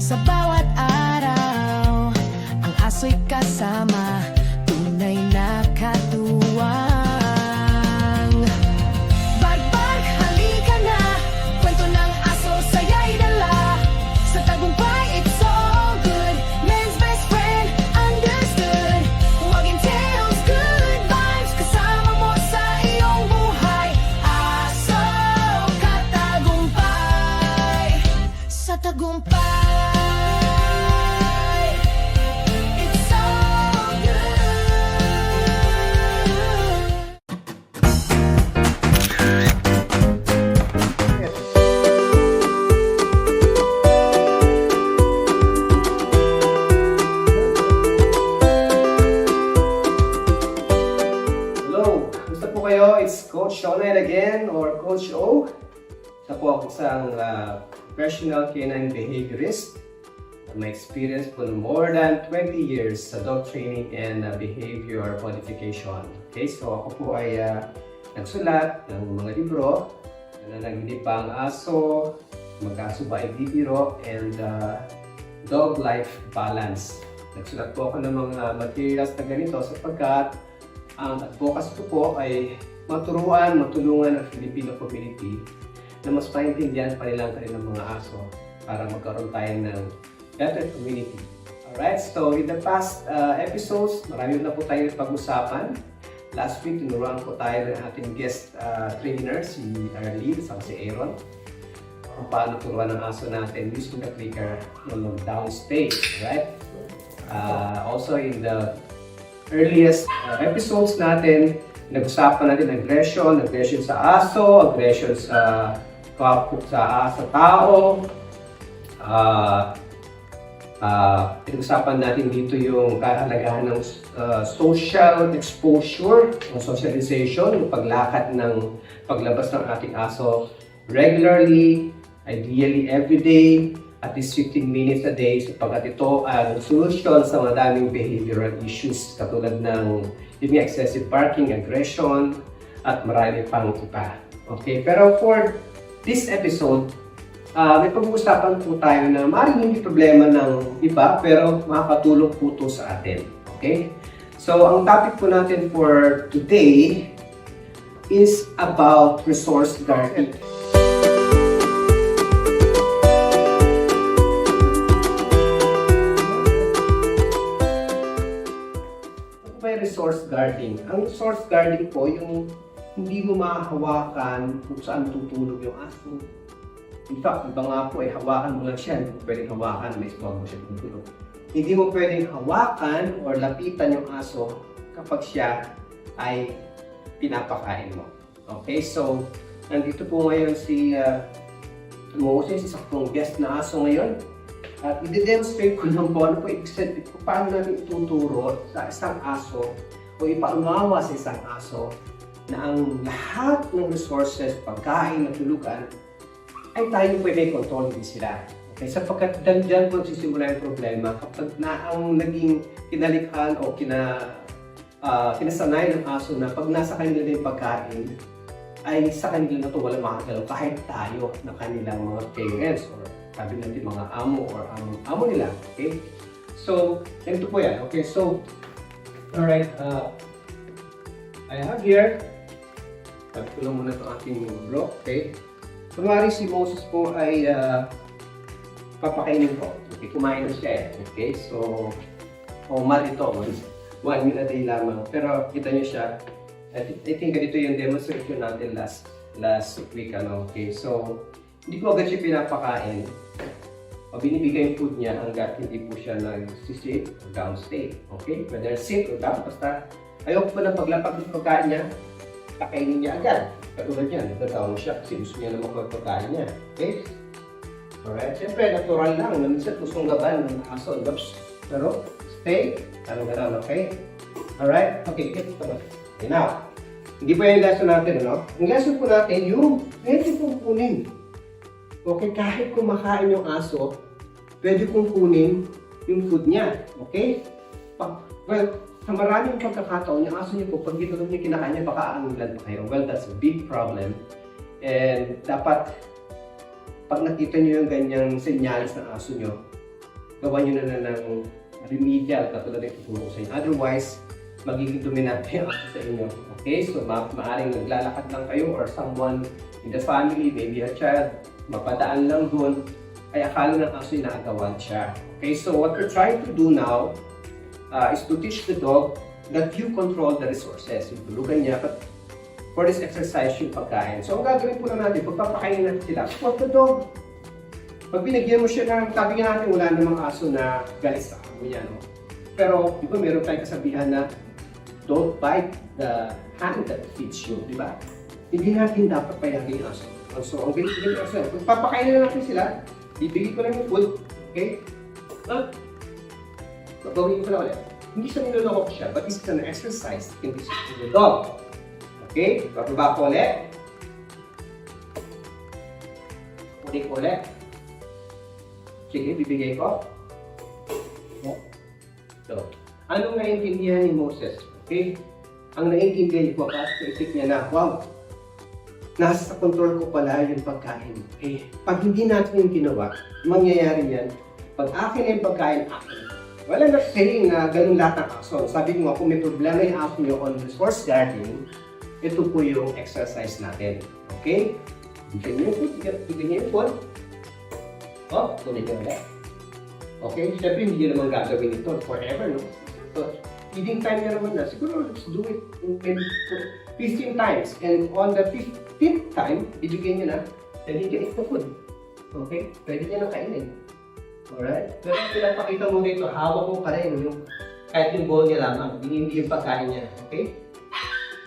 Sa bawat araw, ang aso'y kasama, tunay na katuwang. Bagbag, halika na, kwento ng aso saya'y dala. Sa tagumpay, it's all good, man's best friend, understood. Wagging tails, good vibes, kasama mo sa iyong buhay. Aso, katagumpay, sa tagumpay. It's so Hello! Gusto po kayo? It's Coach Shonel again, or Coach O. Isa po ako isang professional canine behaviorist. May experience po more than 20 years sa dog training and behavior modification. Okay, so ako po ay nagsulat ng mga libro na naglilipang aso, mag-aso ba ay bibiro, and dog-life balance. Nagsulat po ako ng mga materials na ganito sapagkat ang advocacy ko po ay matulungan ang Filipino community na mas maintindihan pa nila ang kanilang mga aso para magkaroon tayo ng better community. Alright, so in the past episodes, marami na po tayo pag-usapan. Last week, tinuruan po tayo ng ating guest trainer, si Arlene, saka si Aaron, kung paano turuan ng aso natin using the clicker ng downstay. Right? Also, in the earliest episodes natin, nag-usapan natin aggression sa aso, aggression sa tao. Pinag-usapan natin dito yung kahalagahan ng social exposure, ng socialization, yung paglabas ng ating aso regularly, ideally every day, at least 15 minutes a day, sapagkat ito ang solution sa madaming behavioral issues katulad ng excessive barking, aggression, at marami pang iba. Okay, pero for this episode, may pag-uusapan po tayo na maaaring hindi problema ng iba pero makakatulong po ito sa atin. Okay? So, ang topic po natin for today is about resource guarding. Ano ba yung resource guarding? Ang resource guarding po, yung hindi mo mahahawakan kung saan tutulog yung aso. In fact, iba nga po, hawakan mo lang siya. Hindi mo pwedeng hawakan, may spot mo siya tutulog. Hindi mo pwedeng hawakan or lapitan yung aso kapag siya ay pinapakain mo. Okay, so, nandito po ngayon si Moses, isa pong guest na aso ngayon. At i-demonstrate ko lang po ano po ibig sabihin, paano natin ituturo sa isang aso o ipaunawa sa isang aso na ang lahat ng resources, pagkain, natulugan, ay tayo pwede control din sila. Okay, sapagkat dyan po nagsisimula yung problema kapag na ang naging kinalikhan o kinasanay ng aso na pag nasa kanila yung pagkain, ay sa kanila na ito walang makagalaw kahit tayo na kanilang mga parents or sabi natin mga amo or amo nila. Okay? So, ito po yan. Okay, so, alright, I have here, sabi ko lang muna ito ating block. Okay? Kunwari si Moses po ay papakainin ko. Okay, kumain na siya eh. Okay, so, ito, 1 meal a day lamang. Pero kita niyo siya, I think ganito yung demonstration natin last week. Okay, so, hindi ko agad siya pinapakain. O binibigay yung food niya hanggat hindi po siya nag-sit or downstay. Okay, whether sit or down, basta ayoko po ng paglapag ng pagkain niya, pakainin niya agad. Katulad yan, nagkataon siya kasi gusto niya naman pagkain niya. Okay? Alright, siyempre natural lang na minsan gustong laban ng aso. Pero stay, gano'n, okay? Alright? Okay, get ito ba? Okay, now, hindi pa yung lesson natin, no? Ang lesson po natin, yung pwede kong kunin. Okay, kahit kumakain yung aso, pwede kong kunin yung food niya. Okay? Well, sa maraming pagkakataon, yung aso niyo po, pag ginulog niyo kinakain niya, baka angulan pa kayo. Well, that's a big problem. And dapat, pag nakita niyo yung ganyang senyales ng aso niyo, gawan nyo na ng remedial katulad ng ituturo sa inyo. Otherwise, magiging dominante ang aso sa inyo. Okay? So, maaaring naglalakad lang kayo or someone in the family, maybe a child, mapadaan lang doon, ay akala ng aso yung nakagawan siya. Okay? So, what we're trying to do now is to teach the dog that you control the resources. Yung tulugan niya, but for this exercise, yung pagkain. So, ang gagawin po natin, pagpapakainin natin sila, support the dog. Pag binigyan mo siya ng, sabi nga natin, wala namang aso na galit sa amo niya, no? Pero, di ba, meron tayong kasabihan na, don't bite the hand that feeds you, di ba? Hindi natin dapat payagin yung aso. So, ang ganito aso, kung papakainin na natin sila, bibigay ko lang yung food, okay? Gagawin ko na ulit. Hindi siya niloloko siya, but this is an exercise that can be suited to the dog. Okay? Bababa ko ulit. Ulit ko ulit. Sige, bibigay ko. So, anong naiintindihan ni Moses? Okay? Ang naiintindihan ko kasi sa isip niya na, wow, nasa control ko pala yung pagkain. Okay? Pag hindi natin yung ginawa, mangyayari yan. Pag akin na yung pagkain, akin. Wala na saying na ganun lahat ng aso. Sabi ko nga, kung may problema yung aso nyo on resource guarding, ito po yung exercise natin. Okay? Bigyan nyo yung food. Bigyan nyo yung food. Oh, tuloy nyo ulit. Okay? Siyempre, hindi nyo naman gagawin ito forever, no? So, feeding time nyo naman na. Siguro, let's do it maybe 15 times. And on the 15th time, ibigay nyo na, then you can eat the food. Okay? Pwede nyo na kainin. Alright? Pero pinapakita mo dito, hawak mo pa rin yung kahit yung bowl niya lamang, hindi yung pagkain niya. Okay?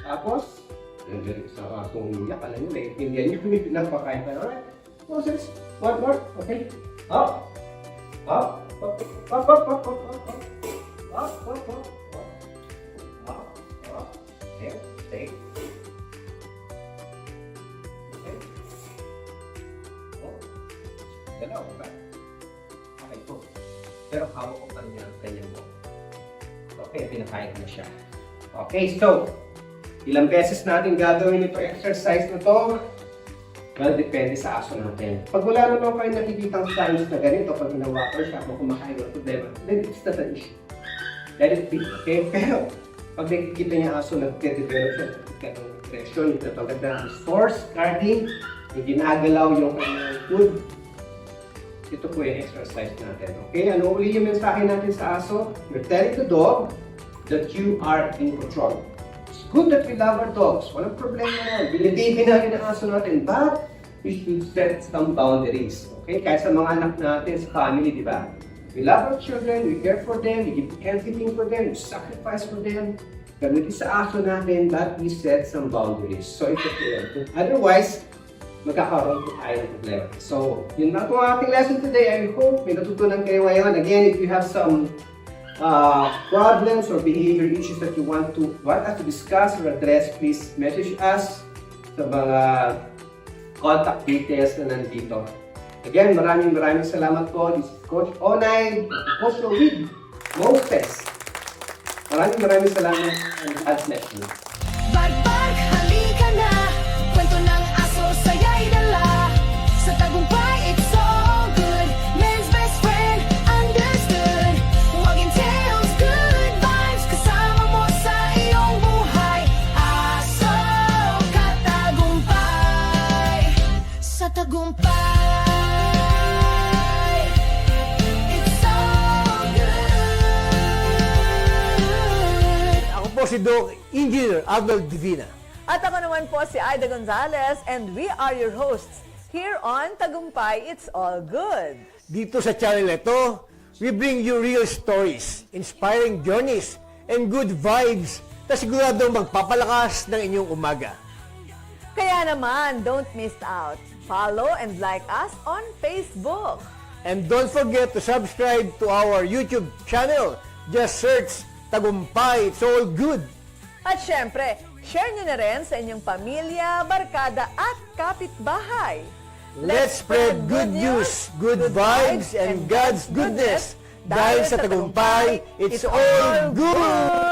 Tapos, nandiyan sa kasong umiyak, alam nyo, naiintindihan nyo yung pinapakain pa. Alright? Moses, one more. Okay? Up! Up! Up! Up! Up! Up! Up! Up! Up! Up! Up! Up! Okay? Stay. Okay? Oh. Galaw, ba? Okay po. Pero hawak ko pa niya ang kanyang mo. Okay, pinakain ko na siya. Okay, so, ilang beses natin gagawin ito exercise na to? Well, depende sa aso natin. Pag wala naman kayo nakikitang signs na ganito, pag ginawa ko siya, kung kumakain ng problema, then it's not an issue. Let it be, okay? Pero, pag nakikita niya aso, nag-develop siya, nagkakaroon ng depression, nagtatagad na resource, guarding, yung ginagalaw yung kanyang food, ito po yung exercise natin. Okay? Ano uli yung mensahe natin sa aso? You're telling the dog that you are in control. It's good that we love our dogs. Walang problema yan. Binibigyan natin ang aso natin. But we should set some boundaries. Okay? Kaya sa mga anak natin, sa family, di ba? We love our children, we care for them, we give everything for them, we sacrifice for them. Ganun din sa aso natin, but we set some boundaries. So ito po yan. Otherwise, magkakaroon po tayo ng problema. So, yun na po ang ating lesson today. I hope may natutunan kayo ngayon. Again, if you have some problems or behavior issues that you want us to discuss or address, please message us sa mga contact details na nandito. Again, maraming salamat po. This is Coach Onay, Coach with Moses. Maraming salamat and God bless you. Barbar, halika na. Kwento ng aso, saya'y dala. Sa tagumpay, it's so good. Man's best friend, understood. Wagging tails, good vibes. Kasama mo sa iyong buhay. Aso, katagumpay. Sa tagumpay, it's so good. Ako po si Doc Engineer Arnold Divina. At ako naman po si Aida Gonzalez and we are your hosts here on Tagumpay It's All Good. Dito sa channel ito, we bring you real stories, inspiring journeys, and good vibes na siguradong magpapalakas ng inyong umaga. Kaya naman, don't miss out. Follow and like us on Facebook. And don't forget to subscribe to our YouTube channel. Just search Tagumpay It's All Good. At syempre, share nyo na rin sa inyong pamilya, barkada at kapitbahay. Let's spread good news, good vibes, and God's goodness. Dahil sa Tagumpay, it's all good!